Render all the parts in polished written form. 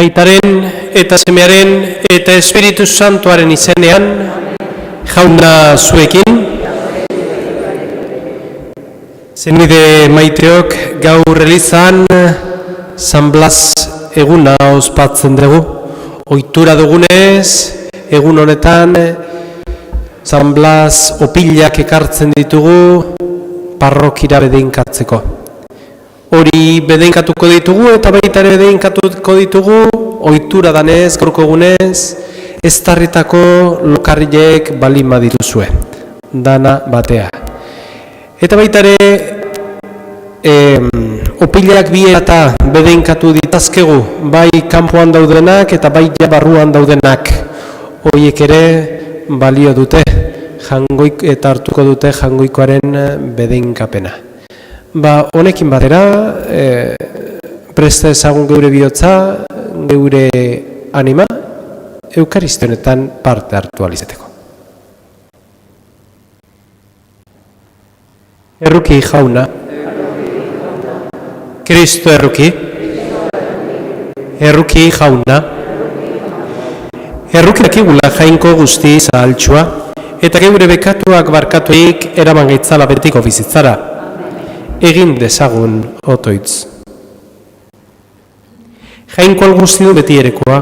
Aitaren eta Semearen eta Espiritu Santuaren izenean, jauna zuekin. Zenide maiteok gaur elizan San Blas eguna ospatzen dugu. Ohitura dugunez, egun honetan San Blas opilak ekartzen ditugu parrokira bedeinkatzeko. Hori bedeinkatuko ditugu eta baita ere bedeinkatuko ditugu ohitura danez, gaurko egunez, eztarritako lokarriek baldin badituzue, dana batea. Eta baita ere opilak bi eta bedeinkatu ditazkegu, bai kanpoan daudenak eta bai barruan daudenak. Horiek ere balio dute, jangoik eta hartuko dute jangoikoaren bedeinkapena. Honekin batera, presta ezagun geure bihotza, geure anima, eukaristionetan parte hartu alizeteko. Erruki jauna, Kristo erruki, erruki jauna, erruki dakigula jainko guzti zahaltxua, eta geure bekatuak barkatuik eraman gaitzala betiko bizitzara. Egin dezagun otoitz. Jainko alguzti du beti erekoa,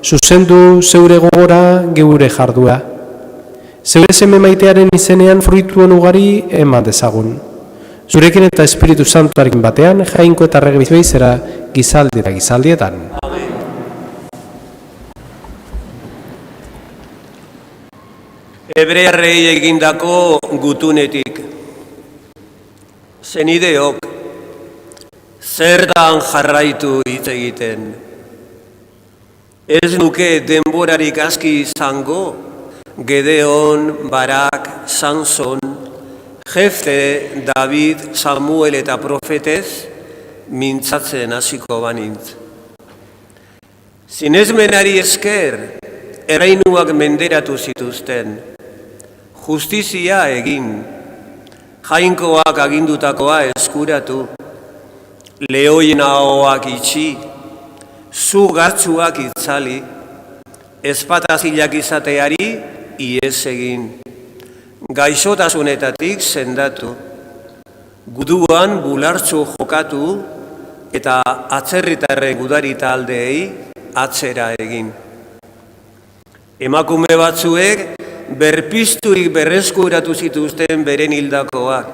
zuzendu zeure gogora geure jardua. Zeure seme maitearen izenean fruitu ugari eman dezagun. Zurekin eta Espiritu Santuarekin batean, jainko eta rege bizbeizera gizaldi eta gizaldietan. Hebrearrei egindako gutunetik. Zenideok, zertan jarraitu hitz egiten. Ez nuke denborarik aski izango, Gedeon, Barak, Samson, Jefte, David, Samuel eta profetez mintzatzen hasiko banintz. Sinesmenari esker, erreinuak menderatu zituzten, justizia egin, jainkoak agindutakoa eskuratu, lehoien ahoak itxi, zu gartzuak itzali, ezpatazilak izateari ies egin, gaixotasunetatik sendatu, guduan bulartzu jokatu eta atzerritarre gudari taldeei atzera egin. Emakume batzuek berpizturik berreskuratu zituzten beren hildakoak.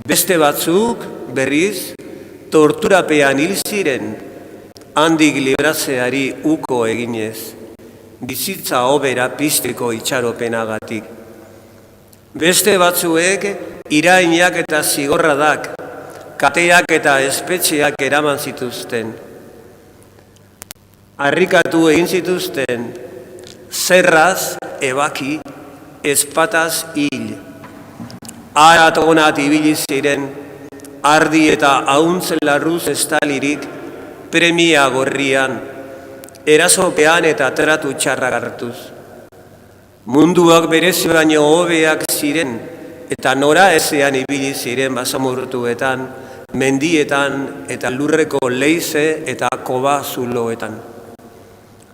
Beste batzuk berriz torturapean hil ziren, handik libratzeari uko eginez, bizitza hobera pizteko itxaropenagatik. Beste batzuek irainak eta zigorradak, kateak eta espetxeak eraman zituzten. Harrikatu egin zituzten, zerraz, ebaki, ezpataz hil. Aratonat ibili ziren, ardi eta ahuntz larruz estalirik, premia gorrian, erasopean eta tratu txarrak hartuz. Munduak berezi baino hobeak ziren, eta nora ezean ibili ziren basamurtuetan, mendietan eta lurreko leize eta koba zuloetan.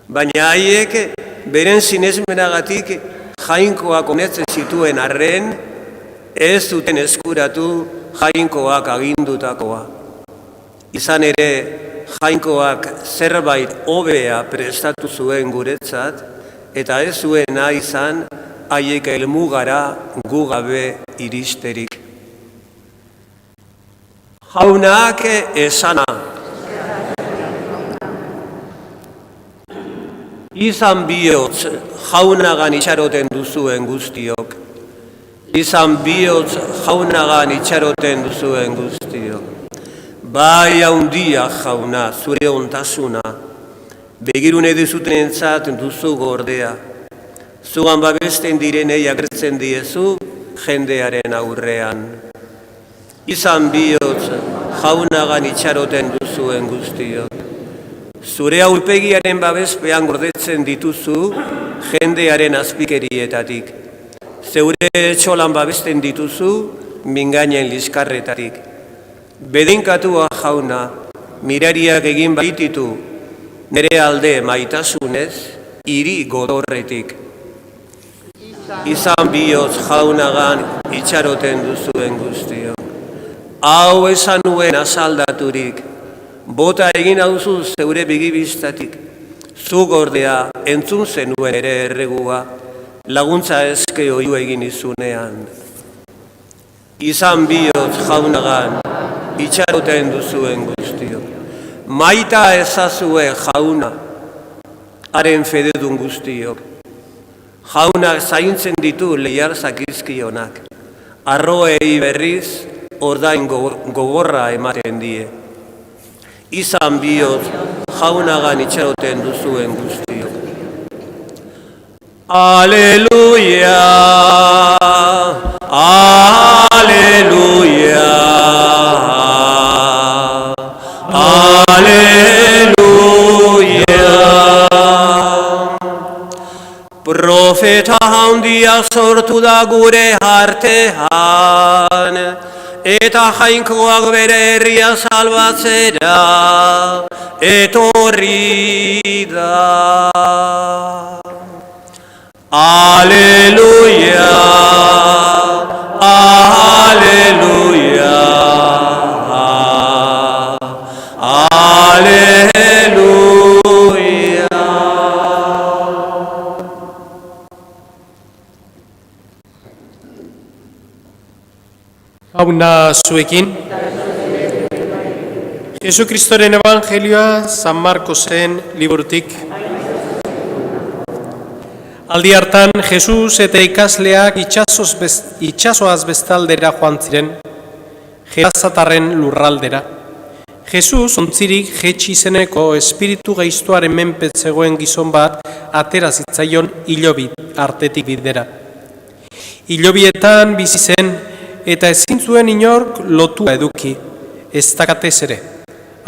Baina haiek beren sinesmenagatik jainkoak onetzen zituen arren, ez zuten eskuratu jainkoak agindutakoa. Izan ere, jainkoak zerbait hobea prestatu zuen guretzat, eta ez zuena izan haiek helmugara gu gabe iristerik. Jaunak esana. Izan bihotz jaunagan itxaroten duzuen guztiok. Izan bihotz jaunagan itxaroten duzuen guztiok. Bai haundia jauna, zure ontasuna, begirune duzutenentzat duzu gordea. Zugan babesten direnei agertzen diezu jendearen aurrean. Izan bihotz jaunagan itxaroten duzuen guztiok. Zure aurpegiaren babespean gordetzen dituzu jendearen azpikerietatik. Zeure txolan babesten dituzu mingainen liskarretatik. Bedinkatua jauna, mirariak egin baititu nere alde maitasunez, hiri godorretik. Izan bihotz jaunagan itxaroten duzuen guztio. Hau esan nuen asaldaturik, bota egin hauzu zeure begibistatik. Zu gordea entzun zenuen ere erregua, laguntza eske oiu egin izunean. Izan bihotz jaunagan itxaroten duzuen guztio. Maita ezazue jauna, haren fededun guztiok. Jaunak zaintzen ditu lehiar zakizkionak. Arroei berriz ordain gogorra ematen die. Izan bihotz jaunagan itxaroten duzuen guztiok. Aleluia, aleluia, aleluia. Profeta handia sortu da gure artean, eta jainkoak bere herria salbatzera etorri da. Aleluia, aleluia, aleluia. Jauna zuekin. Jesu Kristoren Evangelioa San Markosen liburutik. Aldi hartan, Jesus eta ikasleak itxasoaz bestaldera joan ziren, Gerasatarren lurraldera. Jesus ontzirik jetxi zeneko espiritu gaiztoaren menpe zegoen gizon bat atera zitzaion hilobi artetik bidera. Hilobietan bizi zen eta ezin zuen inork lotua eduki, ez da katez ere.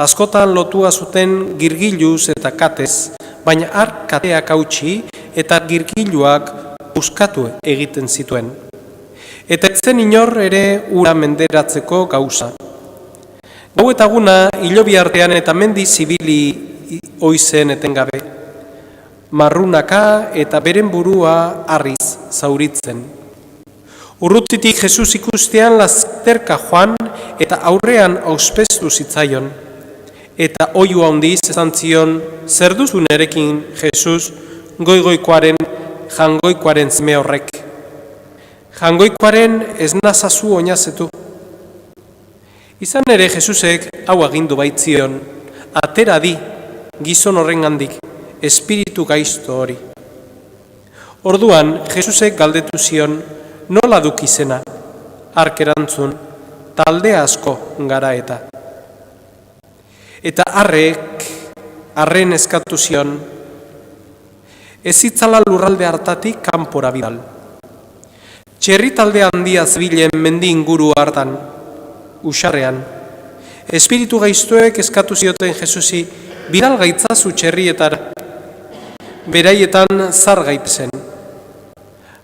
Askotan lotua zuten girgiluz eta katez, baina hark kateak hautsi eta girgiluak puskatu egiten zituen. Eta etzen inor ere ura menderatzeko gauza. Gau eta guna hilobi artean eta mendi zibili oizen etengabe. Marrunaka eta beren burua harriz zauritzen. Urrutitik Jesus ikustean lasterka joan eta aurrean auspeztu zitzaion. Eta oihu handiz esan zion, zer duzu nerekin, Jesus, goigoikoaren, jangoikoaren zeme horrek. Jangoikoaren ez nazazu oinazetu. Izan ere Jesusek hau agindu baitzion, atera di gizon horrengandik, espiritu gaizto hori. Orduan Jesusek galdetu zion, nola duk izena, hark erantzun, talde asko gara eta. Eta arren eskatu zion, ez itzala lurralde hartatik kanpora bidal. Txerri talde handia zebilen mendi inguru hartan, usarrean. Espiritu gaiztoek eskatu zioten Jesusi, bidal gaitzazu txerrietara, beraietan zar gaitezen.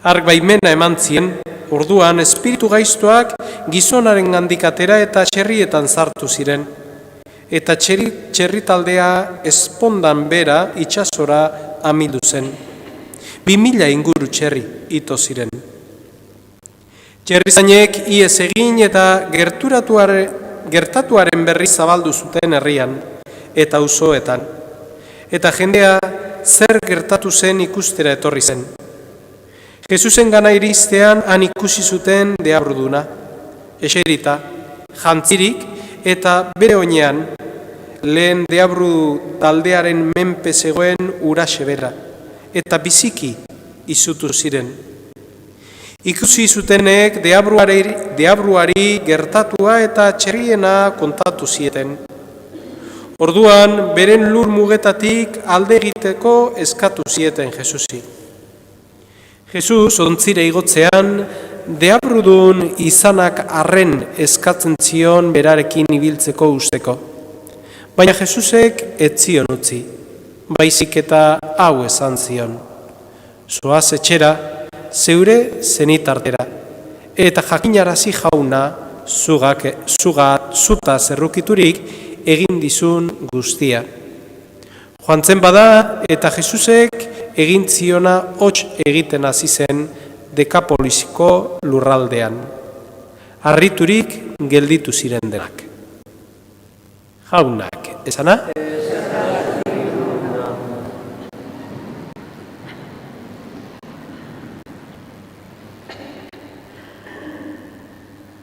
Hark baimena eman zien, orduan espiritu gaiztoak gizonaren gandik atera eta txerrietan sartu ziren. Eta txerri taldea espondan bera itsasora amildu zen. 2000 inguru txerri ito ziren. Txerrizainek iez egin eta gertatuaren berri zabaldu zuten herrian eta auzoetan. Eta jendea zer gertatu zen ikustera etorri zen. Jesusen gana iristean han ikusi zuten deabruduna, eserita, jantzirik eta bere oinean lehen deabru taldearen menpe zegoen uraxe bera, eta biziki izutu ziren. Ikusi zutenek deabruari gertatua eta txerriena kontatu zieten. Orduan, beren lur mugetatik alde egiteko eskatu zieten Jesusi. Jesus ontzire igotzean, deabrudun izanak arren eskatzen zion berarekin ibiltzeko usteko. Baina Jesusek ez zion utzi, baizik eta hau esan zion. Zoaz etxera, zeure zenitartera, eta jakinarazi jauna zuta zerrukiturik egin dizun guztia. Joan zen bada eta Jesusek egin ziona hots egiten hasi zen Dekapolisiko lurraldean. Harriturik gelditu ziren denak. Jaunak, esana?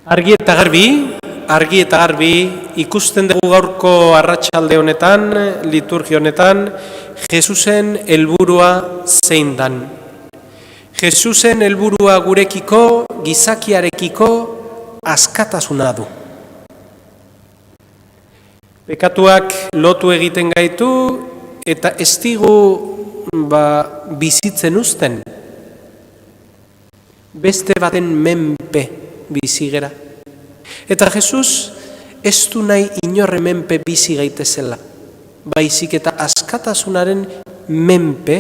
Argi eta garbi ikusten dugu gaurko arratsalde honetan, liturgia honetan, Jesusen helburua zein dan. Jesusen helburua gurekiko, gizakiarekiko askatasuna du. Pekatuak lotu egiten gaitu eta ez digu bizitzen uzten. Beste baten menpe bizigera. Eta Jesus ez du nahi inorre menpe bizi gaitezela, baizik eta askatasunaren menpe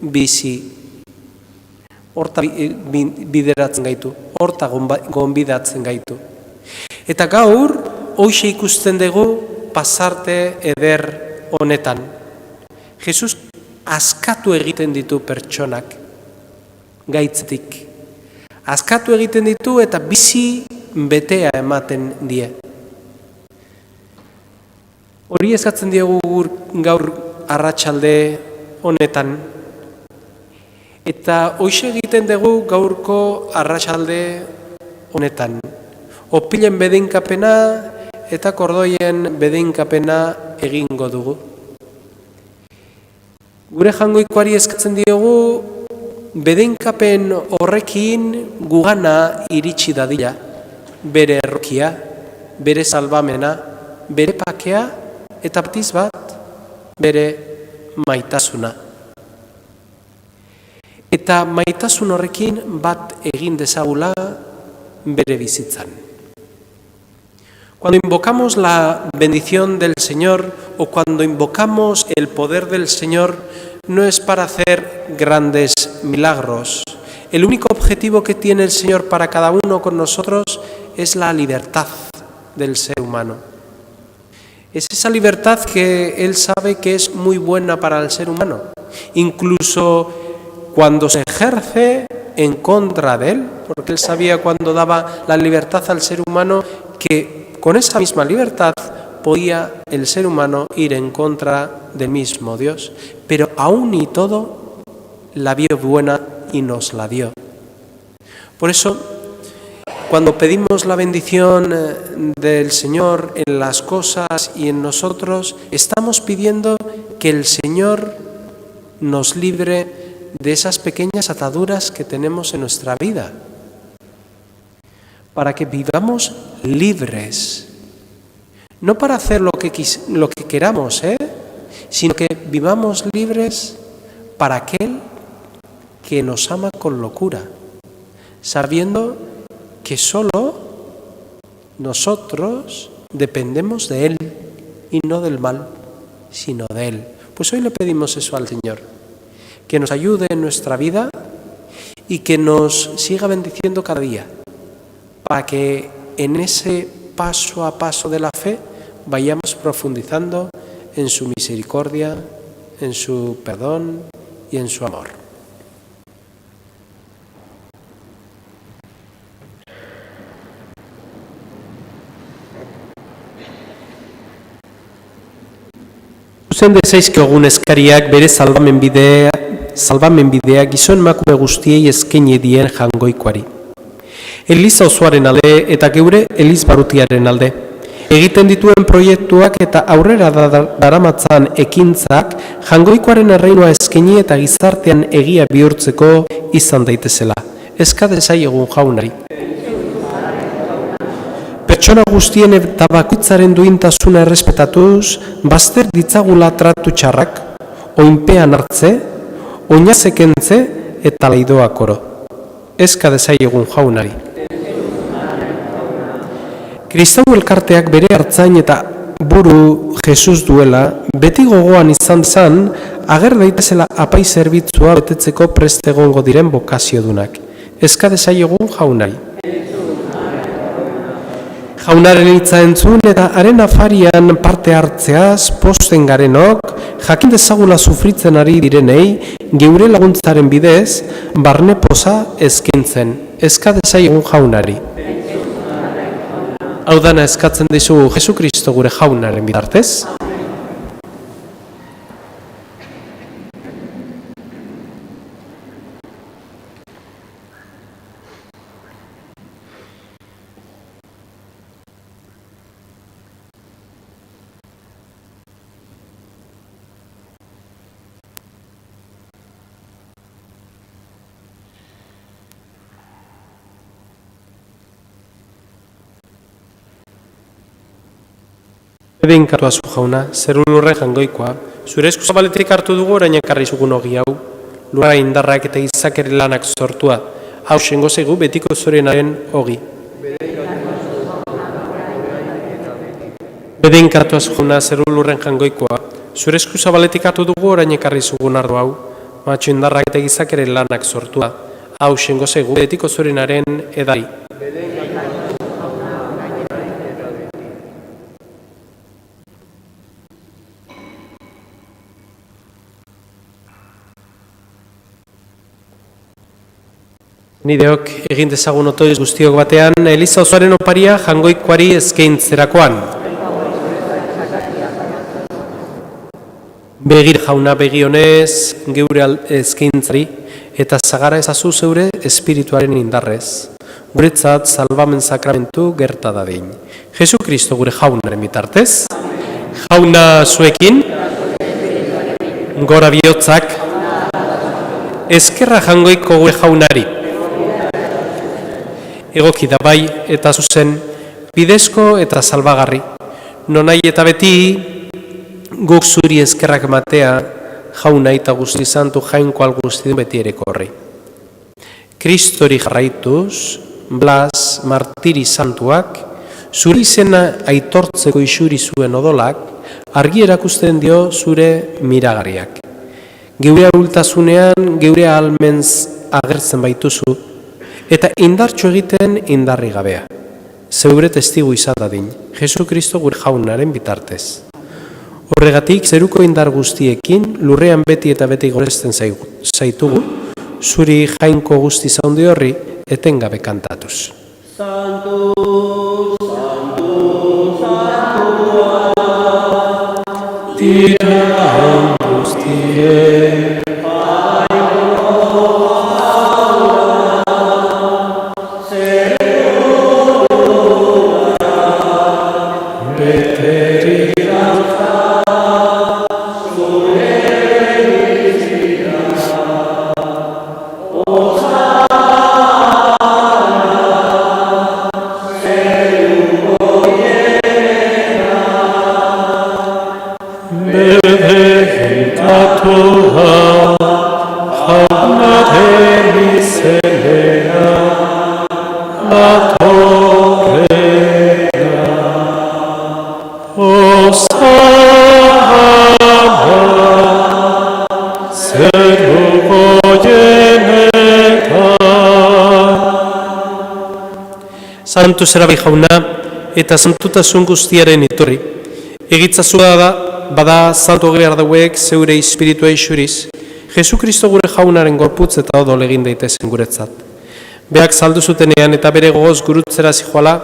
bizi. Horta bideratzen gaitu, horta gonbidatzen gaitu. Eta gaur, hoxe ikusten dugu pasarte eder honetan. Jesus askatu egiten ditu pertsonak, gaitzetik. Askatu egiten ditu eta bizi betea ematen die. Hori eskatzen diogu gaur arratsalde honetan. Eta hoxe egiten dugu gaurko arratsalde honetan. Opilen bedeinkapena eta kordoien bedeinkapena egingo dugu. Gure jangoikoari eskatzen diogu bedeinkapen horrekin gugana iritsi dadila. Bere errokia, bere salbamena, bere pakea eta partiz bat bere maitasuna. Eta maitasun horrekin bat egin dezagula bere bizitzan. Cuando invocamos la bendición del Señor o cuando invocamos el poder del Señor, no es para hacer grandes milagros. El único objetivo que tiene el Señor para cada uno con nosotros es la libertad del ser humano. Es esa libertad que Él sabe que es muy buena para el ser humano, incluso cuando se ejerce en contra de Él, porque Él sabía cuando daba la libertad al ser humano que con esa misma libertad podía el ser humano ir en contra del mismo Dios, pero aún y todo la vio buena y nos la dio. Por eso, cuando pedimos la bendición del Señor en las cosas y en nosotros, estamos pidiendo que el Señor nos libre de esas pequeñas ataduras que tenemos en nuestra vida, para que vivamos libres, no para hacer lo que queramos, sino que vivamos libres para aquel que nos ama con locura, sabiendo que solo nosotros dependemos de Él y no del mal, sino de Él. Pues hoy le pedimos eso al Señor, que nos ayude en nuestra vida y que nos siga bendiciendo cada día, para que en ese paso a paso de la fe vayamos profundizando en su misericordia, en su perdón y en su amor. Zuzen dezaizkio egun eskariak bere salbamenbidea gizon emakume guztiei eskaini dien Jaungoikoari. Eliza osoaren alde eta geure Eliz Barrutiaren alde. Egiten dituen proiektuak eta aurrera daramatzan ekintzak Jaungoikoaren erreinua eskaini eta gizartean egia bihurtzeko izan daitezela. Eska dezaiegun Jaunari. Pertsona guztien eta bakoitzaren duintasuna errespetatuz, bazter ditzagula tratu txarrak, oinpean hartze, oinazekentze eta laidoak oro. Eska dezaiegun Jaunari. Kristau elkarteak bere hartzain eta buru Jesus duela, beti gogoan izan zen, ager daitezela apai zerbitzua betetzeko prest egongo diren bokaziodunak. Eska dezaiegun Jaunari. Jaunaren hitza entzun eta haren afarian parte hartzeaz posten garenok, jakin dezagula sufritzen ari direnei, geure laguntzaren bidez, barne poza eskaintzen. Eska dezaiegun Jaunari. Hau dana eskatzen dizugu Jesu Kristo gure Jaunaren bitartez. Bedeinkatu azu Jauna, zer lurren Jaungoikoa, zure esku zabaletik hartu dugu orain ekarri zugun ogi hau, lurra indarrak eta izakere lanak sortua, hau sengo zaigu betiko zorenaren ogi. Bedeinkatu azu Jauna, zer lurren Jaungoikoa, zure esku zabaletik hartu dugu orain ekarri zugun ardo hau, matxo indarrak eta izakere lanak sortua, hau sengo zaigu betiko zorenaren edari. Nideok egin dezagun otoiz guztiok batean, Eliza osoaren oparia Jaungoikoari eskaintzerakoan. Begir Jauna begionez geure eskaintzari eta zagara ezazu zeure espirituaren indarrez. Guretzat salbamen sakramentu gerta dadin. Jesu Kristo gure Jaunaren bitartez. Jauna zuekin, gora bihotzak, eskerra Jaungoiko gure Jaunari. Egoki da bai eta zuzen, bidezko eta salbagarri. Nonai eta beti, guk zuri eskerrak ematea, Jauna eta guzti santu jainko alguzti beti ere korri. Kristori jarraituz, Blas, martiri santuak, zuri izena aitortzeko isuri zuen odolak, argi erakusten dio zure miragarriak. Geure ahultasunean, geure ahalmenz agertzen baituzu, eta indartxo egiten indarri gabea. Zeure testigu izan dadin, Jesu Kristo gure Jaunaren bitartez. Horregatik, zeruko indar guztiekin, lurrean beti eta beti goresten zaitugu, zuri jainko guzti zaundi horri, etengabe kantatuz. Santu, Santu, Santua, Dira guztiek, Santu zera bai jauna eta santutasun guztiaren iturri. Egitzazua da, bada santu behar dauek zeure espiritua isuriz, Jesu Kristo gure jaunaren gorputz eta odol egin daitezen guretzat. Beak saldu zutenean eta bere gogoz gurutzera zijoala,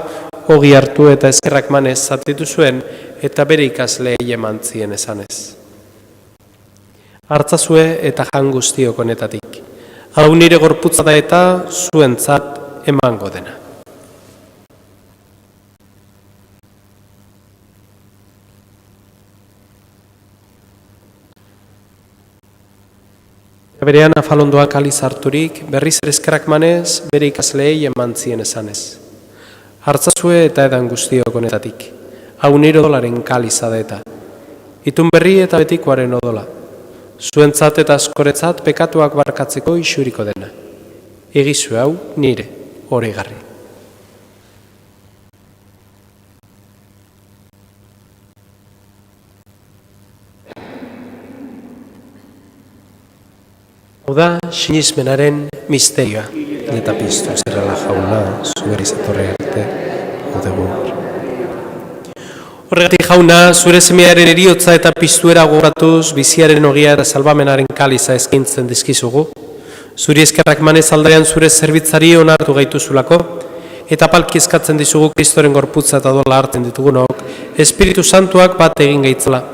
ogi hartu eta eskerrak manez zatitu zuen eta bere ikasleei eman zien esanez. Hartzazue eta jan guztiok honetatik. Hau nire gorputza da eta zuentzat emango dena. Berean afalondoak aliz harturik, berriz ere eskerrak manez, bere ikasleei eman zien esanez. Hartzazue eta edan guztiok honetatik. Hau nire odolaren kaliza da eta. Itun berri eta betikoaren odola. Zuentzat eta askoretzat pekatuak barkatzeko isuriko dena. Egizu hau nire, oregarri. Hau da, sinismenaren misterioa. Eta piztu zerrela jauna, zuberi zatorre arte, odegu. Horregatik jauna, zure semearen eriotza eta piztuera gogoratuz, biziaren ogia eta salbamenaren kaliza eskintzen dizkizugu. Zuri eskerrak manez aldarean zure zerbitzari onartu gaituzulako, eta palki eskatzen dizugu Kristoren gorputza eta dola hartzen ditugunok, Espiritu Santuak bat egin gaitzela.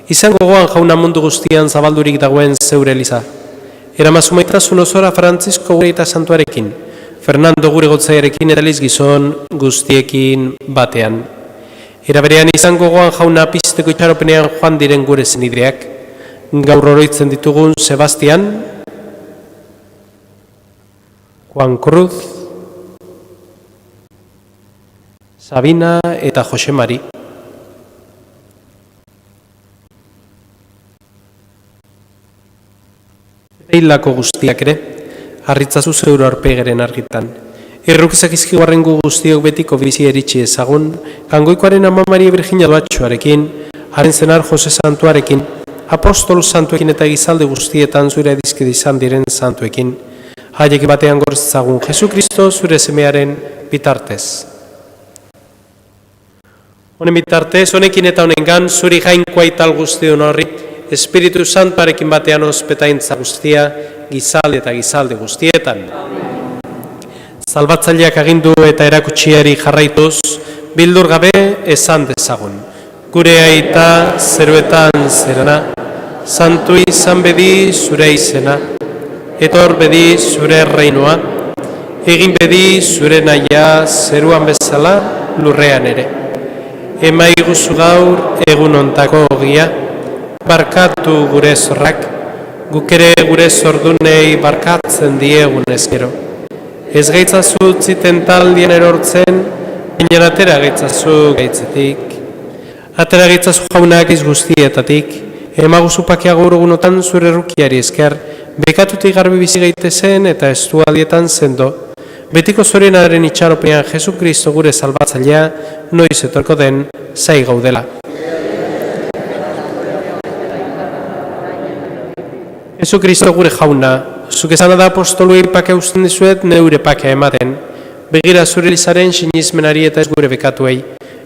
Izan gogoan jauna mundu guztian zabaldurik dagoen zeure eliza. Eramazu maitasun osora Frantzisko gure eta santuarekin, Fernando gure gotzaiarekin eta Liz gizon guztiekin batean. Eraberean izan gogoan jauna pizteko itxaropenean joan diren gure zenideak, gaur oroitzen ditugun Sebastian, Juan Cruz, Sabina eta Jose Mari. Hilako guztiak ere, harritzazu zeuro arpegeren argitan. Errukizak izkigarren gu guztiok betiko bizi eritxi ezagun, Kangoikoaren ama Maria Virginia Doatxoarekin, haren zenar Jose Santuarekin, apostol santuekin eta gizalde guztietan zure edizkide izan diren santuekin, haiek batean gortzagun Jesu Kristo zure semearen bitartez. Honen bitartez, honekin eta honengan, zuri jainkoa ital guztion horri, Espiritu Santuarekin batean ospetaintza guztia, gizalde eta gizalde guztietan. Salbatzaileak agindu eta erakutsiari jarraituz, bildur gabe esan dezagun. Gure aita zeruetan zerana, santu izan bedi zure izena, etor bedi zure reinoa, egin bedi zure naia zeruan bezala lurrean ere. Emaiguzu gaur egun ontako ogia, barkatu gure zorrak, guk ere gure zordunei barkatzen diegun ezkero. Ez gaitzazu ziten taldien erortzen, baina atera gaitzazu gaitzetik. Atera gaitzazu jaunak izguztietatik, emaguzu pakia gaur egunotan zure errukiari esker, bekatutik garbi bizi gaitezen eta estualdietan sendo. Betiko zorenaren itxaropean Jesu Kristo gure salbatzailea, noiz etorko den, zai gaudela. Jesu Kristo gure jauna, zuk esan da apostoluei pake usten dizuet neure pake ematen. Begira zure elizaren sinizmenari eta ez gure bekatuei,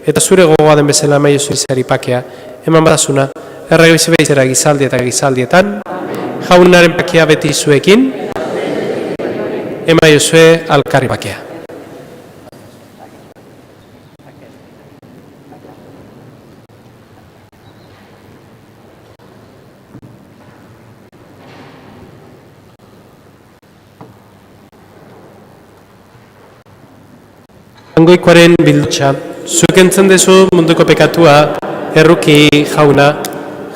eta zure gogoa den bezala maiozu izari pakea, eman badazuna, errege bizi behizera gizaldi eta gizaldietan, jaunaren pakea beti zuekin, emaiozue alkarri pakea. Kangoikoaren bildotxa, zuk entzun dezu munduko pekatua, erruki jauna.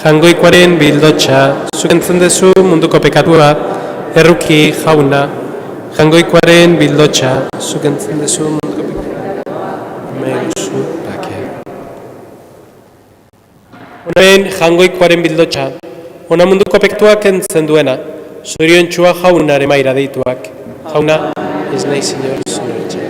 Kangoikoaren bildotxa, zuk entzun dezu munduko pekatua, erruki jauna. Kangoikoaren bildotxa, zuk entzun dezu munduko pekatua, emaizu pakea. Honen jangoikoaren bildotxa, ona munduko pekatuak entzen duena, zurion txua jaunare maira deituak. Jauna, ez nahi zinor, zure etxe.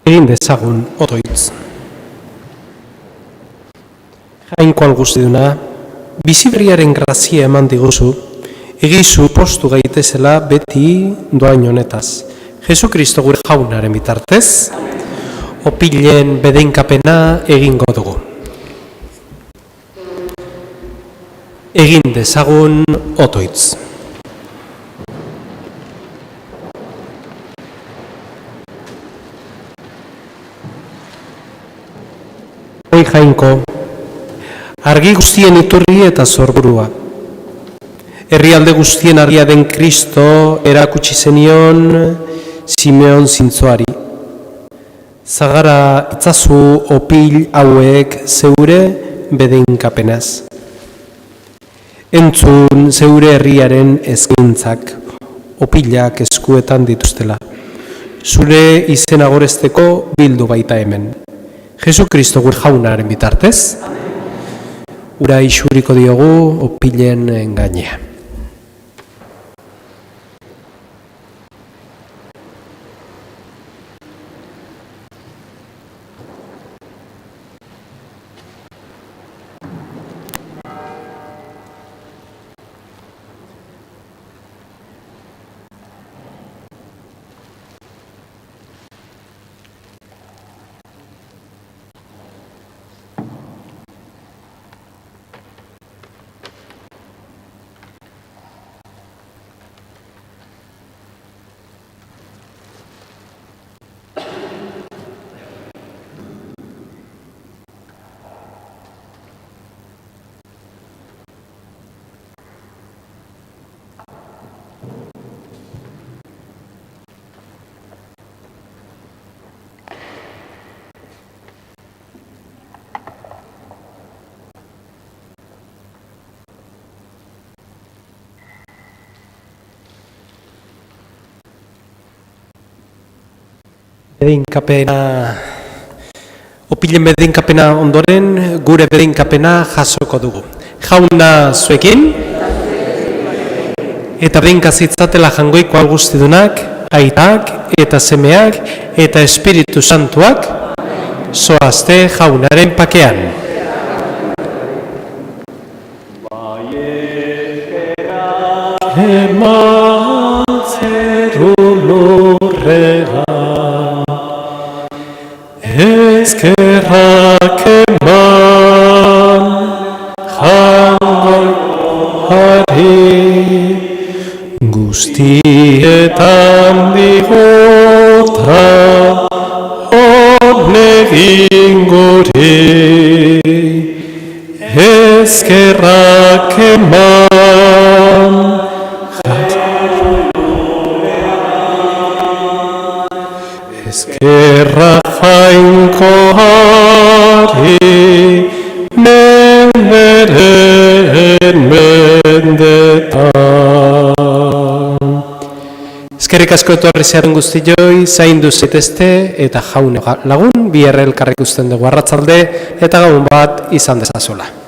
Egin dezagun otoitz. Jainkoan guztiduna, biziberriaren grazia eman diguzu, egizu postu gaitezela beti doain honetaz. Jesukristo gure jaunaren bitartez, opilen bedeinkapena egingo dugu. Egin dezagun otoitz. Oi jainko, argi guztien iturri eta zorburua. Herrialde guztien argia den Kristo erakutsi zenion Simeon zintzoari. Zagara itzazu opil hauek zeure bedeinkapenaz. Entzun zeure herriaren eskaintzak, opilak eskuetan dituztela. Zure izena goresteko bildu baita hemen. Jesukristo gure jaunaren bitartez, ura isuriko diogu opilen gainean. Bedeinkapena, opilen bedeinkapena ondoren, gure bedeinkapena jasoko dugu. Jauna zuekin, eta bedeinka zitzatela jangoiko alguztidunak, aitak eta semeak eta Espiritu Santuak, zoazte jaunaren pakean. Eman zeru lurrera, eskerrak eman jangoikoari, guztietan digota honegin gure, eskerrak eman eskerra jainkoari menderen mendetan. Eskerrik asko etorri zearen guztioi, zaindu zaitezte eta jaune lagun, bi elkarrik usten dugu arratzalde eta gabon bat izan dezazuela.